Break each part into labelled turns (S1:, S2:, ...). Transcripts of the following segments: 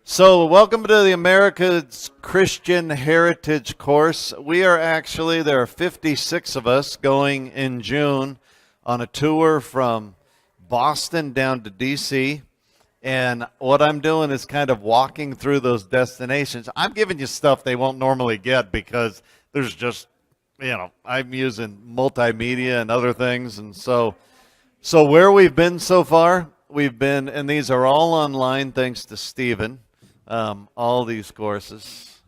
S1: So, welcome to the America's Christian Heritage course. There are 56 of us going in June on a tour from Boston down to D.C. And what I'm doing is kind of walking through those destinations. I'm giving you stuff they won't normally get because there's just, I'm using multimedia and other things. And so where we've been so far, and these are all online thanks to Stephen. All these courses.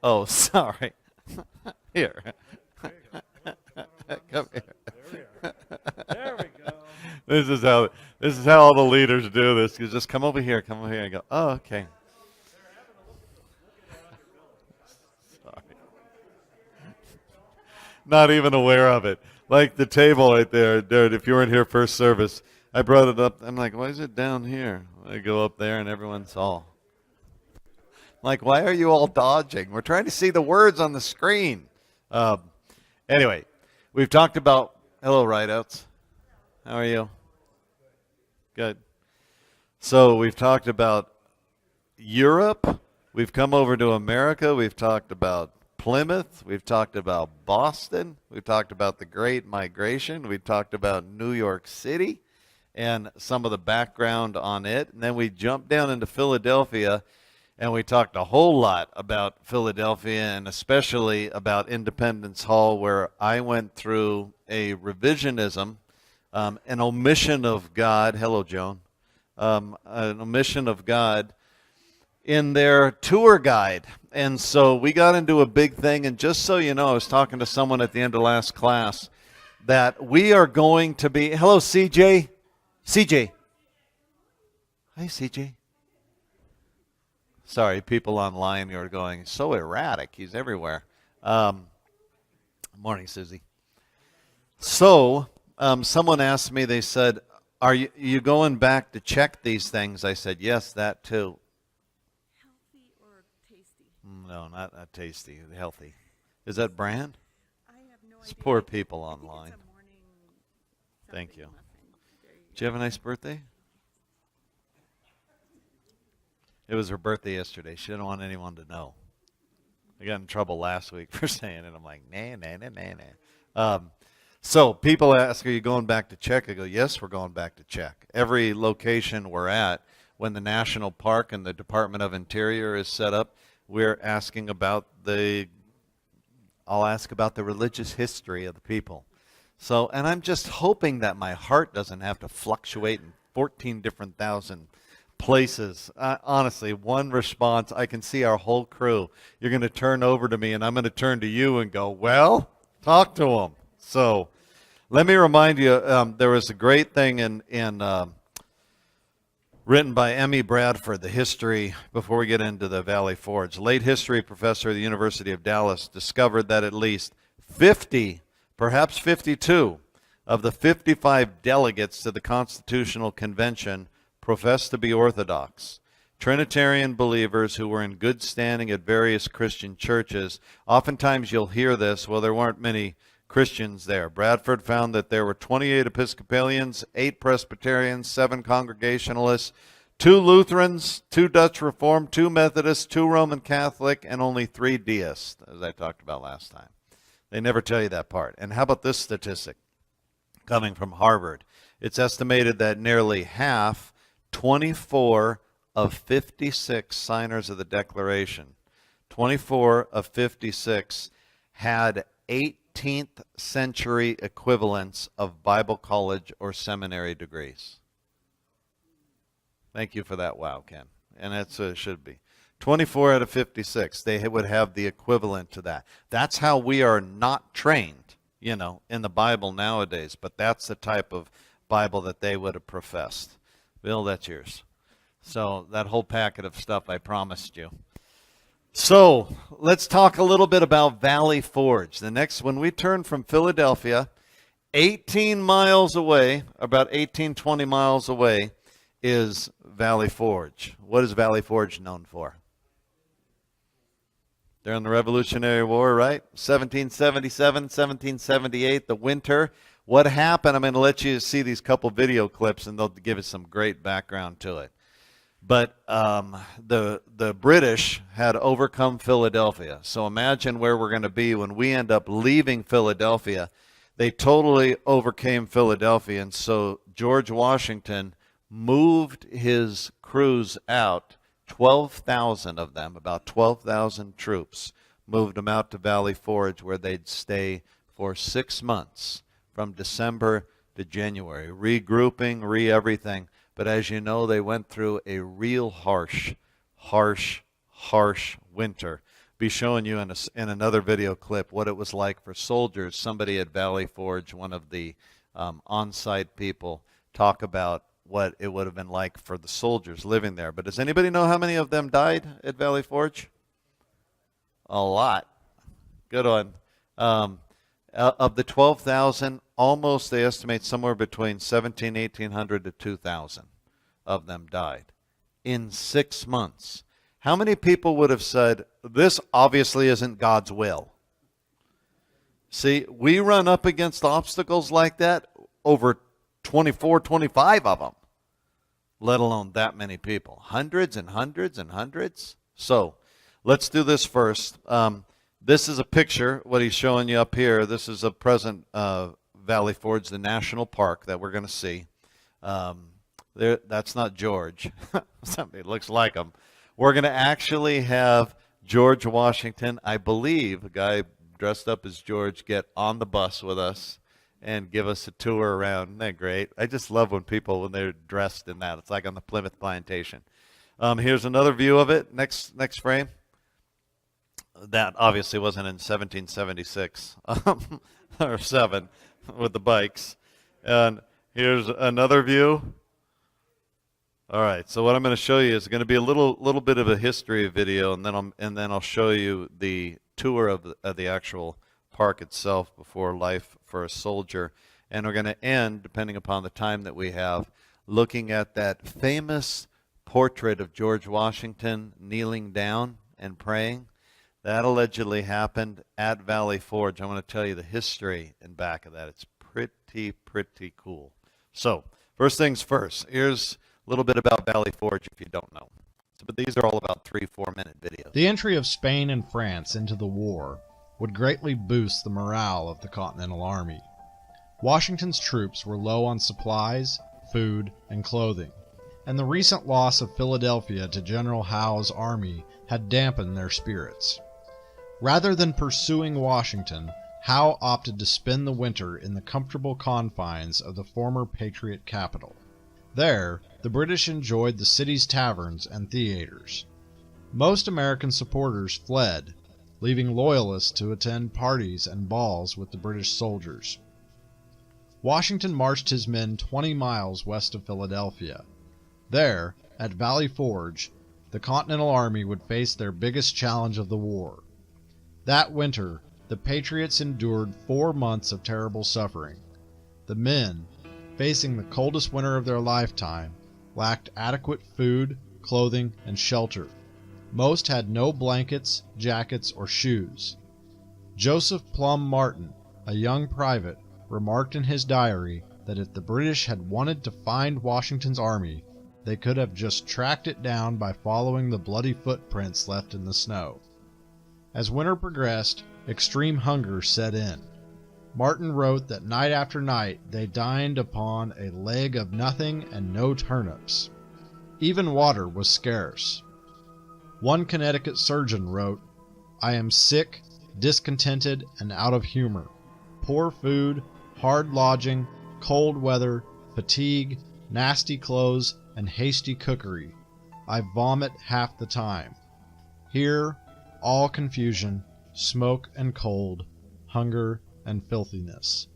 S1: Oh, sorry. Here. Come here.
S2: There we go.
S1: This is how all the leaders do this. You just come over here, and go, oh, okay. Sorry. Not even aware of it. Like the table right there, dude, if you weren't here first service, I brought it up. I'm like, why is it down here? I go up there and everyone's all like, why are you all dodging? We're trying to see the words on the screen. Anyway, we've talked about, hello, Rideouts. How are you? Good. So we've talked about Europe. We've come over to America. We've talked about Plymouth. We've talked about Boston. We've talked about the Great Migration. We've talked about New York City and some of the background on it. And then we jumped down into Philadelphia, and we talked a whole lot about Philadelphia, and especially about Independence Hall, where I went through a revisionism, an omission of God. Hello, Joan. An omission of God in their tour guide. And so we got into a big thing, and just so you know, I was talking to someone at the end of last class that we are going to be, hello, CJ. CJ. Hi, CJ. Sorry, people online are going, so erratic. He's everywhere. Morning, Susie. So, someone asked me, they said, are you going back to check these things? I said, yes, that too.
S3: Healthy or tasty?
S1: No, not tasty, healthy. Is that brand?
S3: I have no
S1: It's
S3: idea.
S1: poor people
S3: I think
S1: online.
S3: it's a morning
S1: Thank
S3: something
S1: you.
S3: muffin. There
S1: Did you have a nice birthday? It was her birthday yesterday. She didn't want anyone to know. I got in trouble last week for saying it. I'm like, nah. So people ask, are you going back to check? I go, yes, we're going back to check. Every location we're at, when the National Park and the Department of Interior is set up, we're asking about I'll ask about the religious history of the people. So, and I'm just hoping that my heart doesn't have to fluctuate in 14 different thousand places. Honestly, one response, I can see our whole crew. You're going to turn over to me, and I'm going to turn to you and go, well, talk to them. So let me remind you, there was a great thing written by Emmy Bradford, the history, before we get into the Valley Forge. Late history professor at the University of Dallas discovered that at least 50, perhaps 52, of the 55 delegates to the Constitutional Convention professed to be Orthodox. Trinitarian believers who were in good standing at various Christian churches. Oftentimes you'll hear this, well, there weren't many Christians there. Bradford found that there were 28 Episcopalians, 8 Presbyterians, 7 Congregationalists, 2 Lutherans, 2 Dutch Reformed, 2 Methodists, 2 Roman Catholic, and only 3 deists, as I talked about last time. They never tell you that part. And how about this statistic coming from Harvard? It's estimated that nearly half, 24 of 56 signers of the Declaration, 24 of 56 had 18th century equivalents of Bible college or seminary degrees. Thank you for that, wow, Ken. And that's what it should be. 24 out of 56, they would have the equivalent to that. That's how we are not trained, in the Bible nowadays, but that's the type of Bible that they would have professed. Bill, that's yours. So that whole packet of stuff I promised you. So let's talk a little bit about Valley Forge. When we turn from Philadelphia, 18 miles away, about 18, 20 miles away, is Valley Forge. What is Valley Forge known for? During the Revolutionary War, right? 1777, 1778, the winter. What happened? I'm going to let you see these couple video clips, and they'll give us some great background to it. But the British had overcome Philadelphia. So imagine where we're going to be when we end up leaving Philadelphia. They totally overcame Philadelphia, and so George Washington moved his crews out, 12,000 of them, about 12,000 troops, moved them out to Valley Forge where they'd stay for 6 months from December to January, regrouping, everything. But as you know, they went through a real harsh winter. Be showing you in another video clip what it was like for soldiers. Somebody at Valley Forge, one of the on-site people, talk about what it would have been like for the soldiers living there. But does anybody know how many of them died at Valley Forge? A lot. Good one. Of the 12,000, almost they estimate somewhere between 1,800 to 2,000 of them died in 6 months. How many people would have said, this obviously isn't God's will? See, we run up against obstacles like that, over 24, 25 of them, let alone that many people. Hundreds and hundreds and hundreds. So let's do this first. This is a picture, what he's showing you up here. This is a present Valley Forge, the national park that we're going to see. That's not George. Somebody looks like him. We're going to actually have George Washington, I believe, a guy dressed up as George, get on the bus with us and give us a tour around. Isn't that great? I just love when they're dressed in that. It's like on the Plymouth Plantation. Here's another view of it. Next frame. That obviously wasn't in 1776 or 7 with the bikes. And here's another view. All right, so what I'm going to show you is going to be a little bit of a history video, and then I'll show you the tour of the actual park itself before Life for a Soldier. And we're going to end, depending upon the time that we have, looking at that famous portrait of George Washington kneeling down and praying. That allegedly happened at Valley Forge. I want to tell you the history in back of that. It's pretty cool. So, first things first. Here's a little bit about Valley Forge if you don't know. But these are all about 3-4 minute videos.
S2: The entry of Spain and France into the war would greatly boost the morale of the Continental Army. Washington's troops were low on supplies, food, and clothing, and the recent loss of Philadelphia to General Howe's army had dampened their spirits. Rather than pursuing Washington, Howe opted to spend the winter in the comfortable confines of the former Patriot capital. There, the British enjoyed the city's taverns and theaters. Most American supporters fled, leaving loyalists to attend parties and balls with the British soldiers. Washington marched his men 20 miles west of Philadelphia. There, at Valley Forge, the Continental Army would face their biggest challenge of the war. That winter, the Patriots endured 4 months of terrible suffering. The men, facing the coldest winter of their lifetime, lacked adequate food, clothing, and shelter. Most had no blankets, jackets, or shoes. Joseph Plum Martin, a young private, remarked in his diary that if the British had wanted to find Washington's army, they could have just tracked it down by following the bloody footprints left in the snow. As winter progressed, extreme hunger set in. Martin wrote that night after night they dined upon a leg of nothing and no turnips. Even water was scarce. One Connecticut surgeon wrote, "I am sick, discontented, and out of humor. Poor food, hard lodging, cold weather, fatigue, nasty clothes, and hasty cookery. I vomit half the time. Here, all confusion, smoke and cold, hunger and filthiness."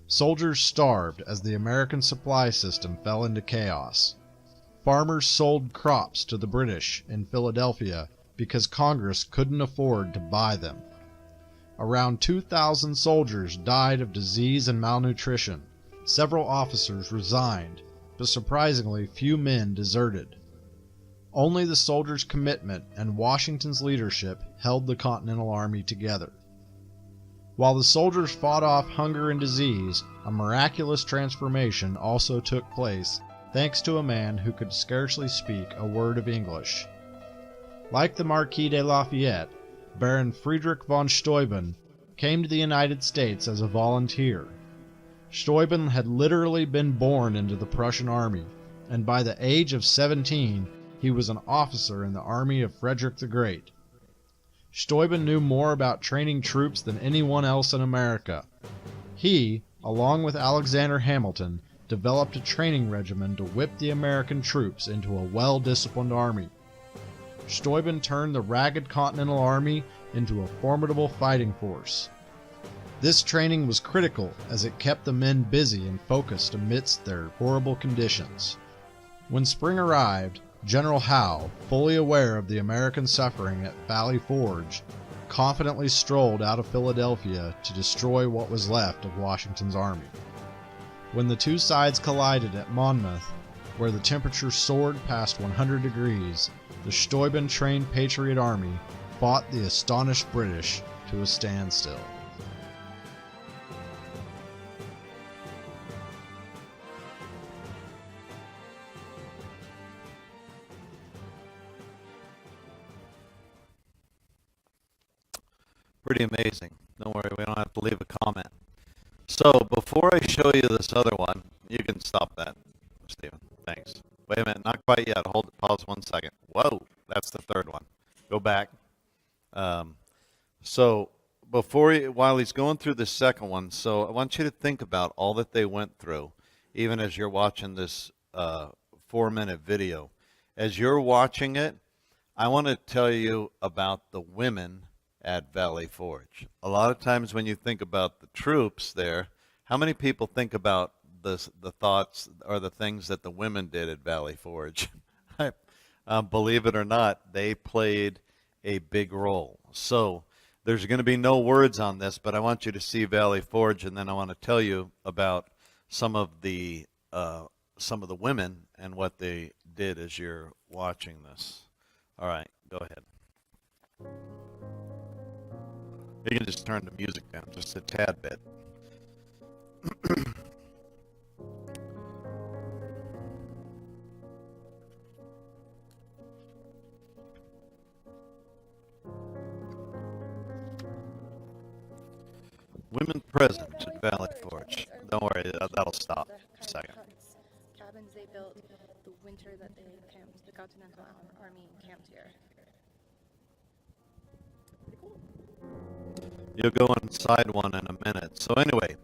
S2: Soldiers starved as the American supply system fell into chaos. Farmers sold crops to the British in Philadelphia because Congress couldn't afford to buy them. Around 2,000 soldiers died of disease and malnutrition. Several officers resigned, but surprisingly few men deserted. Only the soldiers' commitment and Washington's leadership held the Continental Army together. While the soldiers fought off hunger and disease, a miraculous transformation also took place thanks to a man who could scarcely speak a word of English. Like the Marquis de Lafayette, Baron Friedrich von Steuben came to the United States as a volunteer. Steuben had literally been born into the Prussian army, and by the age of 17, he was an officer in the army of Frederick the Great. Steuben knew more about training troops than anyone else in America. He, along with Alexander Hamilton, developed a training regimen to whip the American troops into a well-disciplined army. Steuben turned the ragged Continental Army into a formidable fighting force. This training was critical as it kept the men busy and focused amidst their horrible conditions. When spring arrived, General Howe, fully aware of the American suffering at Valley Forge, confidently strolled out of Philadelphia to destroy what was left of Washington's army. When the two sides collided at Monmouth, where the temperature soared past 100 degrees, the Steuben-trained Patriot Army fought the astonished British to a standstill.
S1: Pretty amazing. Don't worry, we don't have to leave a comment. So before I show you this other one, you can stop that, Stephen. Thanks. Wait a minute, not quite yet. Pause 1 second. Whoa, that's the third one. Go back. So while he's going through the second one, so I want you to think about all that they went through, even as you're watching this 4-minute video. As you're watching it, I want to tell you about the women at Valley Forge. A lot of times when you think about the troops there, how many people think about the thoughts or the things that the women did at Valley Forge? Believe it or not, they played a big role. So there's going to be no words on this, but I want you to see Valley Forge, and then I want to tell you about some of the women and what they did as you're watching this. All right, go ahead. You can just turn the music down just a tad bit. Women present at Valley Forge. Don't worry, that'll stop in a second.
S4: Cabins they built the winter that they camped, the Continental Army camped here.
S1: You'll go inside one in a minute. So anyway,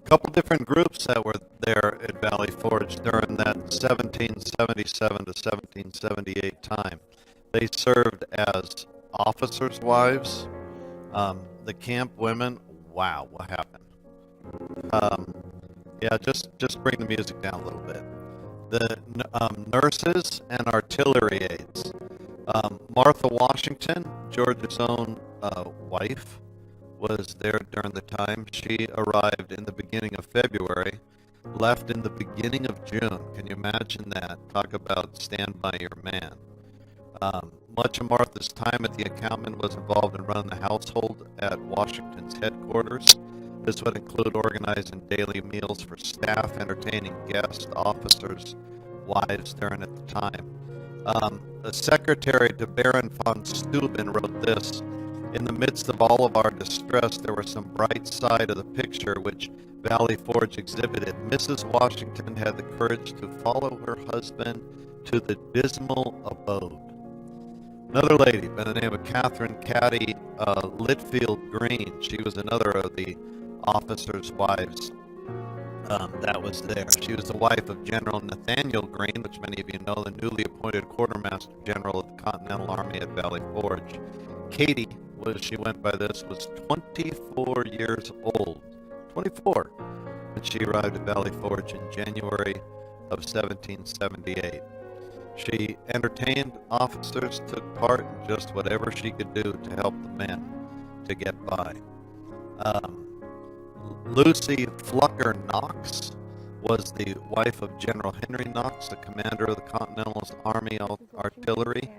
S1: a couple different groups that were there at Valley Forge during that 1777 to 1778 time. They served as officers' wives, the camp women. Wow, what happened? Yeah, just bring the music down a little bit. The nurses and artillery aides. Martha Washington, George's own wife, was there during the time. She arrived in the beginning of February, left in the beginning of June. Can you imagine that? Talk about stand by your man. Much of Martha's time at the encampment was involved in running the household at Washington's headquarters. This would include organizing daily meals for staff, entertaining guests, officers, wives during at the time. The secretary to Baron von Steuben wrote this: "In the midst of all of our distress, there was some bright side of the picture which Valley Forge exhibited. Mrs. Washington had the courage to follow her husband to the dismal abode." Another lady by the name of Catherine Caddy Litfield Green. She was another of the officers' wives that was there. She was the wife of General Nathaniel Greene, which many of you know, the newly appointed quartermaster general of the Continental Army at Valley Forge. Katie, she went by this, was 24 years old. 24 when she arrived at Valley Forge in January of 1778. She entertained officers, took part in just whatever she could do to help the men to get by. Lucy Flucker Knox was the wife of General Henry Knox, the commander of the Continental Army Artillery.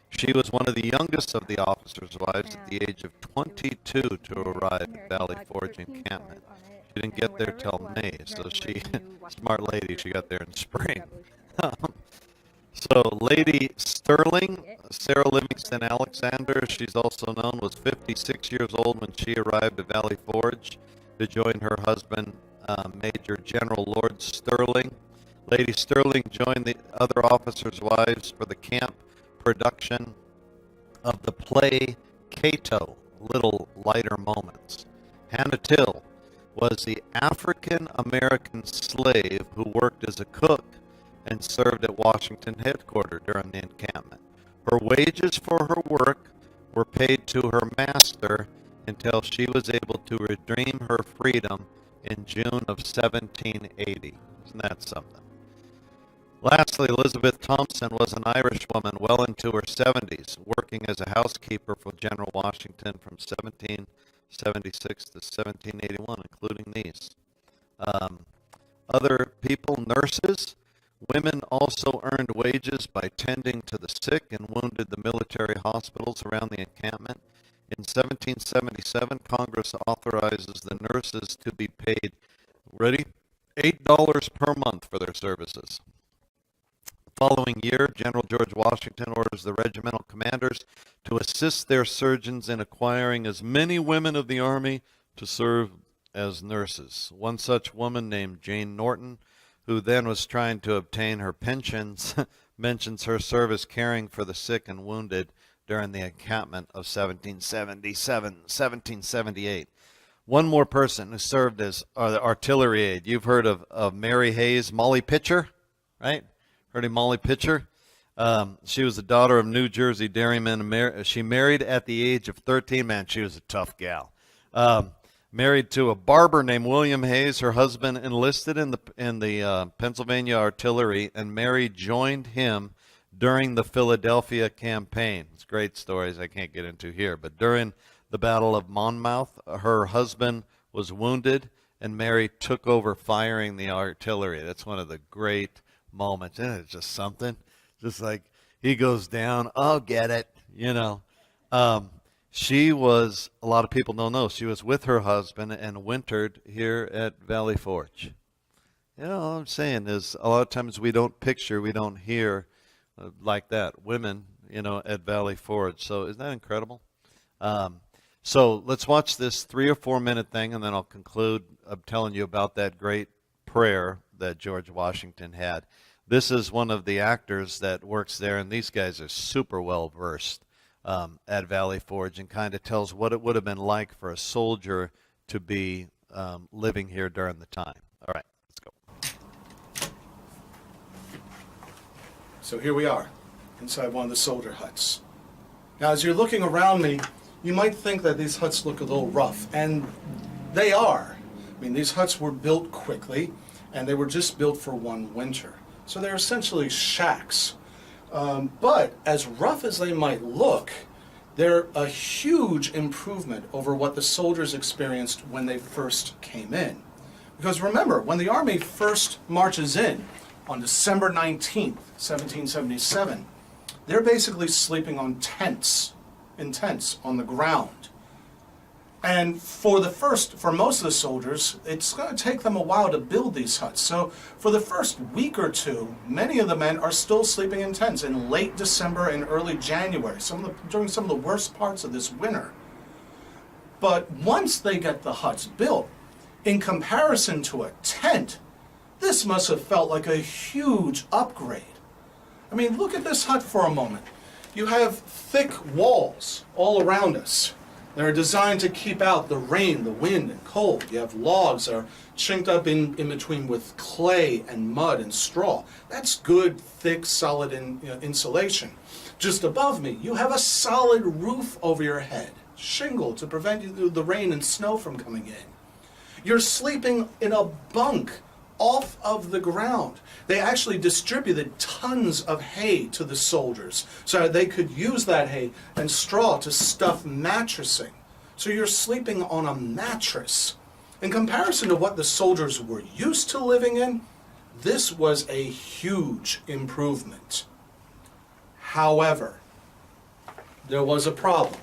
S1: She was one of the youngest of the officers' wives at the age of 22 to arrive at Valley Forge encampment. She didn't get there till May, so she, smart lady, she got there in spring. So Lady Sterling, Sarah Livingston Alexander, she's also known, was 56 years old when she arrived at Valley Forge to join her husband, Major General Lord Sterling. Lady Sterling joined the other officers' wives for the camp production of the play Cato, Little Lighter Moments. Hannah Till was the African-American slave who worked as a cook and served at Washington headquarters during the encampment. Her wages for her work were paid to her master until she was able to redeem her freedom in June of 1780. Isn't that something? Lastly, Elizabeth Thompson was an Irish woman well into her 70s, working as a housekeeper for General Washington from 1776 to 1781, including these. Other people, nurses. Women also earned wages by tending to the sick and wounded the military hospitals around the encampment. In 1777, Congress authorizes the nurses to be paid, ready, $8 per month for their services. The following year, General George Washington orders the regimental commanders to assist their surgeons in acquiring as many women of the Army to serve as nurses. One such woman named Jane Norton, who then was trying to obtain her pensions, mentions her service caring for the sick and wounded during the encampment of 1778. One more person who served as artillery aide. You've heard of Mary Hayes, Molly Pitcher, right? Heard of Molly Pitcher? She was the daughter of New Jersey dairyman. She married at the age of 13. Man, she was a tough gal. Married to a barber named William Hayes. Her husband enlisted in the Pennsylvania Artillery, and Mary joined him during the Philadelphia campaign. It's great stories I can't get into here, but during the Battle of Monmouth, her husband was wounded, and Mary took over firing the artillery. That's one of the great moments. And it's just something. Just like he goes down, I'll get it, you know. She was, a lot of people don't know, she was with her husband and wintered here at Valley Forge. You know, all I'm saying is a lot of times we don't picture, we don't hear like that, women, you know, at Valley Forge. So isn't that incredible? So let's watch this 3 or 4 minute thing, and then I'll conclude telling you about that great prayer that George Washington had. This is one of the actors that works there, and these guys are super well versed at Valley Forge, and kind of tells what it would have been like for a soldier to be living here during the time. All right, let's go.
S5: So here we are, inside one of the soldier huts. Now, as you're looking around me, you might think that these huts look a little rough, and they are. I mean, these huts were built quickly, and they were just built for one winter. So they're essentially shacks. But as rough as they might look, they're a huge improvement over what the soldiers experienced when they first came in. Because remember, when the Army first marches in on December 19th, 1777, they're basically sleeping on tents, in tents on the ground. And for most of the soldiers, it's going to take them a while to build these huts. So for the first week or two, many of the men are still sleeping in tents in late December and early January, during some of the worst parts of this winter. But once they get the huts built, in comparison to a tent, this must have felt like a huge upgrade. I mean, look at this hut for a moment. You have thick walls all around us. They're designed to keep out the rain, the wind, and cold. You have logs that are chinked up in between with clay and mud and straw. That's good, thick, solid insulation. Just above me, you have a solid roof over your head, shingle to prevent the rain and snow from coming in. You're sleeping in a bunk off of the ground. They actually distributed tons of hay to the soldiers so that they could use that hay and straw to stuff mattressing. So you're sleeping on a mattress. In comparison to what the soldiers were used to living in, this was a huge improvement. However, there was a problem.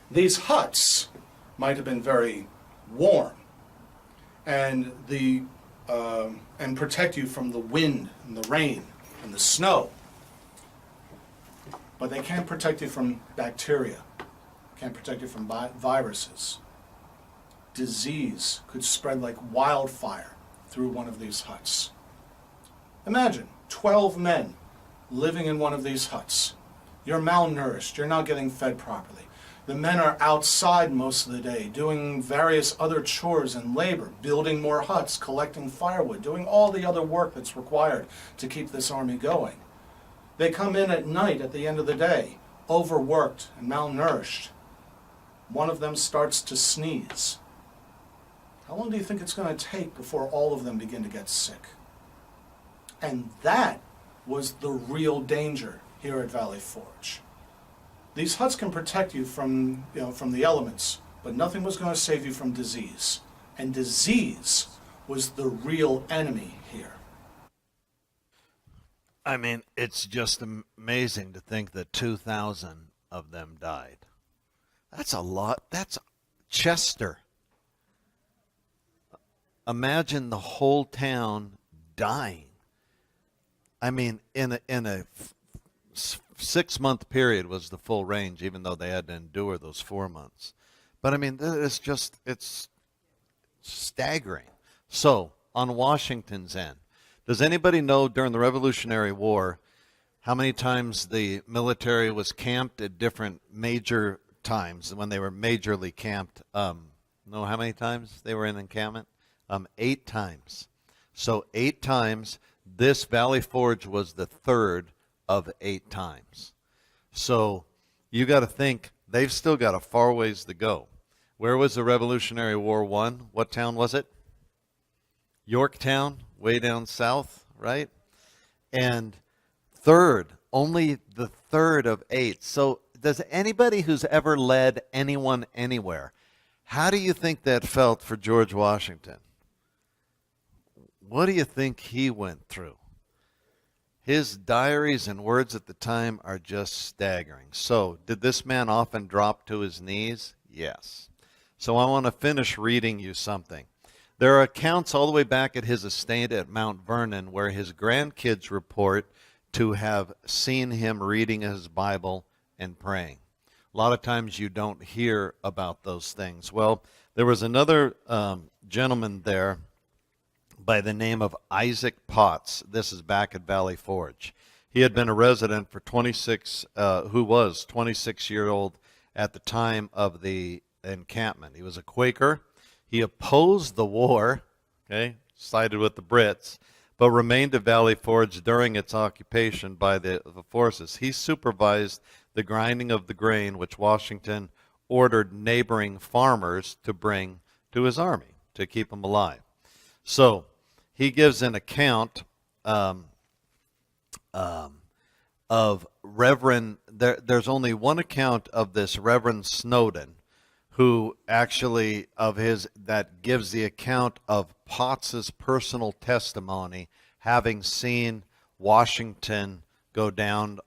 S5: These huts might have been very warm, and protect you from the wind and the rain. and the snow. But they can't protect you from bacteria, can't protect you from viruses. Disease could spread like wildfire through one of these huts. Imagine 12 men living in one of these huts. You're malnourished, you're not getting fed properly. The men are outside most of the day doing various other chores and labor, building more huts, collecting firewood, doing all the other work that's required to keep this army going. They come in at night at the end of the day, overworked and malnourished. One of them starts to sneeze. How long do you think it's going to take before all of them begin to get sick? And that was the real danger here at Valley Forge. These huts can protect you from the elements, but nothing was going to save you from disease. And disease was the real enemy here.
S1: I mean, it's just amazing to think that 2,000 of them died. That's a lot. That's Chester. Imagine the whole town dying. I mean, in a 6-month period was the full range, even though they had to endure those 4 months. But I mean, it's staggering. So, on Washington's end, does anybody know during the Revolutionary War how many times the military was camped at different major times when they were majorly camped? Know how many times they were in encampment? 8 times. So 8 times. This Valley Forge was the third of 8 times. So you got to think they've still got a far ways to go. Where was the Revolutionary War won? What town was it? Yorktown, way down south, right? And third, only the third of 8. So does anybody who's ever led anyone anywhere, how do you think that felt for George Washington? What do you think he went through? His diaries and words at the time are just staggering. So, did this man often drop to his knees? Yes. So I want to finish reading you something. There are accounts all the way back at his estate at Mount Vernon where his grandkids report to have seen him reading his Bible and praying. A lot of times you don't hear about those things. Well, there was another gentleman there by the name of Isaac Potts. This is back at Valley Forge. He had been a resident for 26-year-old at the time of the encampment. He was a Quaker. He opposed the war, sided with the Brits, but remained at Valley Forge during its occupation by the forces. He supervised the grinding of the grain which Washington ordered neighboring farmers to bring to his army to keep them alive. So he gives an account of Reverend, there's only one account of this Reverend Snowden, who actually that gives the account of Potts's personal testimony, having seen Washington go down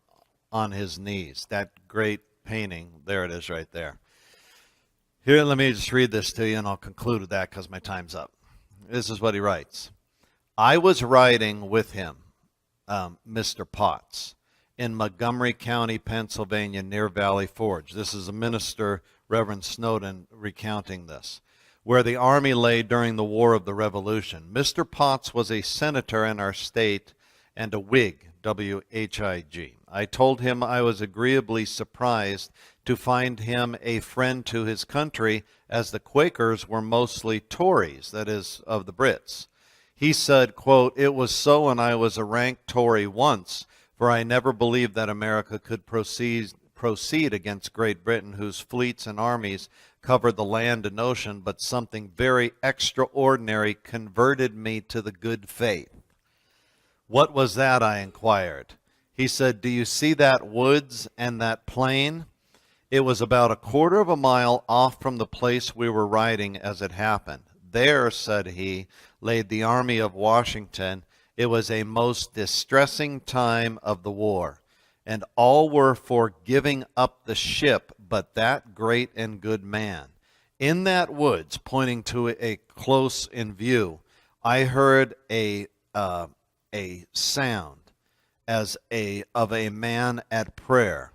S1: on his knees. That great painting, there it is right there. Here, let me just read this to you, and I'll conclude with that because my time's up. This is what he writes. I was riding with him, Mr. Potts, in Montgomery County, Pennsylvania, near Valley Forge. This is a minister, Reverend Snowden, recounting this, where the army lay during the War of the Revolution. Mr. Potts was a senator in our state and a Whig, W-H-I-G. I told him I was agreeably surprised to find him a friend to his country, as the Quakers were mostly Tories, that is, of the Brits. He said, quote, "It was so, and I was a rank Tory once, for I never believed that America could proceed against Great Britain, whose fleets and armies covered the land and ocean, but something very extraordinary converted me to the good faith." What was that, I inquired. He said, "Do you see that woods and that plain?" It was about a quarter of a mile off from the place we were riding as it happened. There, said he, laid the army of Washington. It was a most distressing time of the war, and all were for giving up the ship but that great and good man. In that woods, pointing to a close in view, I heard a sound as of a man at prayer.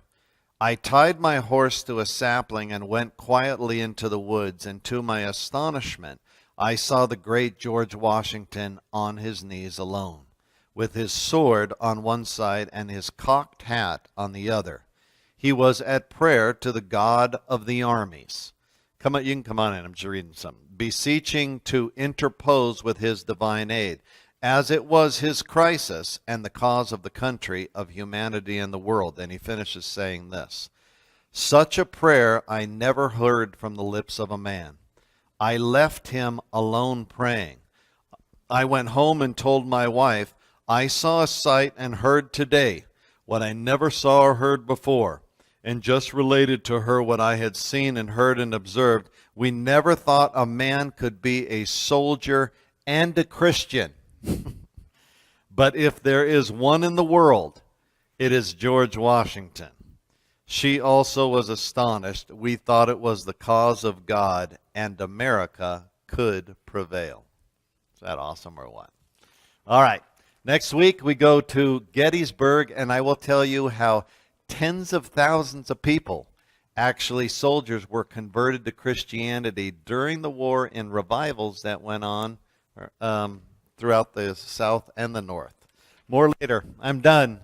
S1: I tied my horse to a sapling and went quietly into the woods, and to my astonishment I saw the great George Washington on his knees alone, with his sword on one side and his cocked hat on the other. He was at prayer to the God of the armies. You can come on in, I'm just reading something. Beseeching to interpose with his divine aid, as it was his crisis and the cause of the country, of humanity, and the world. And he finishes saying this: such a prayer I never heard from the lips of a man. I left him alone praying. I went home and told my wife, I saw a sight and heard today what I never saw or heard before, and just related to her what I had seen and heard and observed. We never thought a man could be a soldier and a Christian. But if there is one in the world, it is George Washington. She also was astonished. We thought it was the cause of God, and America could prevail. Is that awesome or what? All right. Next week we go to Gettysburg, and I will tell you how tens of thousands of people, actually soldiers, were converted to Christianity during the war in revivals that went on throughout the South and the North. More later. I'm done.